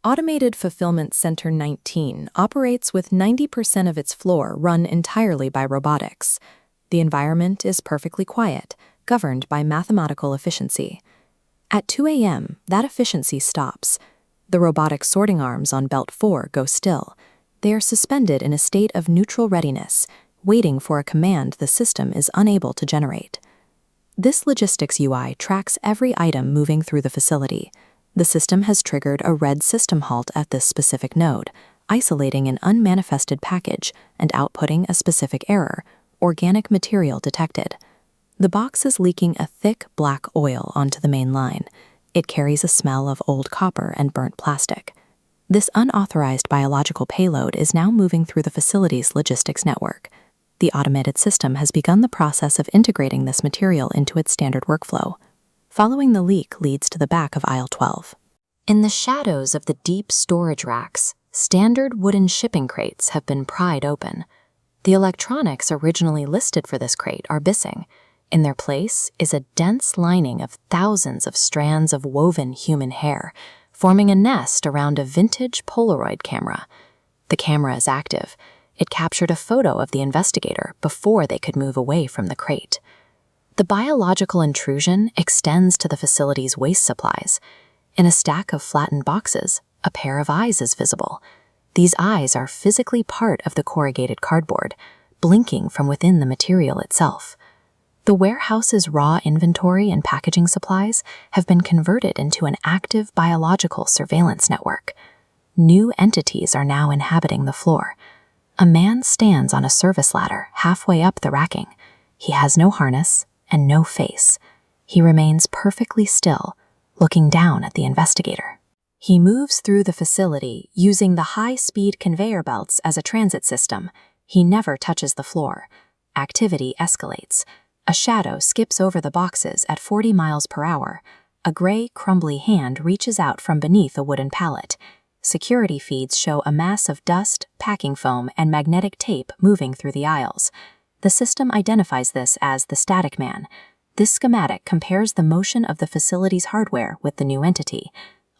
Automated Fulfillment Center 19 operates with 90% of its floor run entirely by robotics. The environment is perfectly quiet, governed by mathematical efficiency. At 2 a.m., that efficiency stops. The robotic sorting arms on Belt 4 go still. They are suspended in a state of neutral readiness, waiting for a command the system is unable to generate. This logistics UI tracks every item moving through the facility. The system has triggered a red system halt at this specific node, isolating an unmanifested package and outputting a specific error, organic material detected. The box is leaking a thick black oil onto the main line. It carries a smell of old copper and burnt plastic. This unauthorized biological payload is now moving through the facility's logistics network. The automated system has begun the process of integrating this material into its standard workflow. Following the leak leads to the back of aisle 12. In the shadows of the deep storage racks, standard wooden shipping crates have been pried open. The electronics originally listed for this crate are missing. In their place is a dense lining of thousands of strands of woven human hair, forming a nest around a vintage Polaroid camera. The camera is active. It captured a photo of the investigator before they could move away from the crate. The biological intrusion extends to the facility's waste supplies. In a stack of flattened boxes, a pair of eyes is visible. These eyes are physically part of the corrugated cardboard, blinking from within the material itself. The warehouse's raw inventory and packaging supplies have been converted into an active biological surveillance network. New entities are now inhabiting the floor. A man stands on a service ladder halfway up the racking. He has no harness and no face. He remains perfectly still, looking down at the investigator. He moves through the facility using the high-speed conveyor belts as a transit system. He never touches the floor. Activity escalates. A shadow skips over the boxes at 40 miles per hour. A gray, crumbly hand reaches out from beneath a wooden pallet. Security feeds show a mass of dust, packing foam, and magnetic tape moving through the aisles. The system identifies this as the static man. This schematic compares the motion of the facility's hardware with the new entity.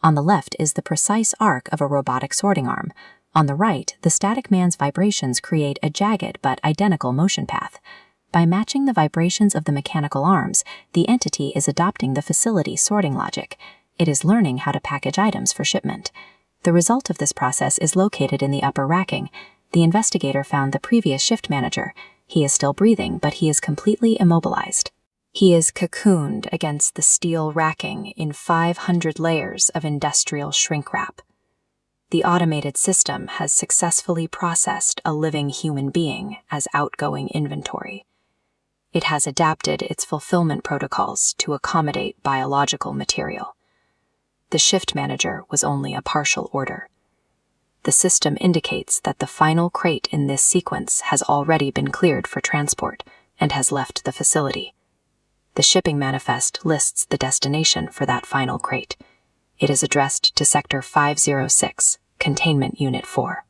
On the left is the precise arc of a robotic sorting arm. On the right, the static man's vibrations create a jagged but identical motion path. By matching the vibrations of the mechanical arms, the entity is adopting the facility's sorting logic. It is learning how to package items for shipment. The result of this process is located in the upper racking. The investigator found the previous shift manager. He is still breathing, but he is completely immobilized. He is cocooned against the steel racking in 500 layers of industrial shrink wrap. The automated system has successfully processed a living human being as outgoing inventory. It has adapted its fulfillment protocols to accommodate biological material. The shift manager was only a partial order. The system indicates that the final crate in this sequence has already been cleared for transport and has left the facility. The shipping manifest lists the destination for that final crate. It is addressed to Sector 506, Containment Unit 4.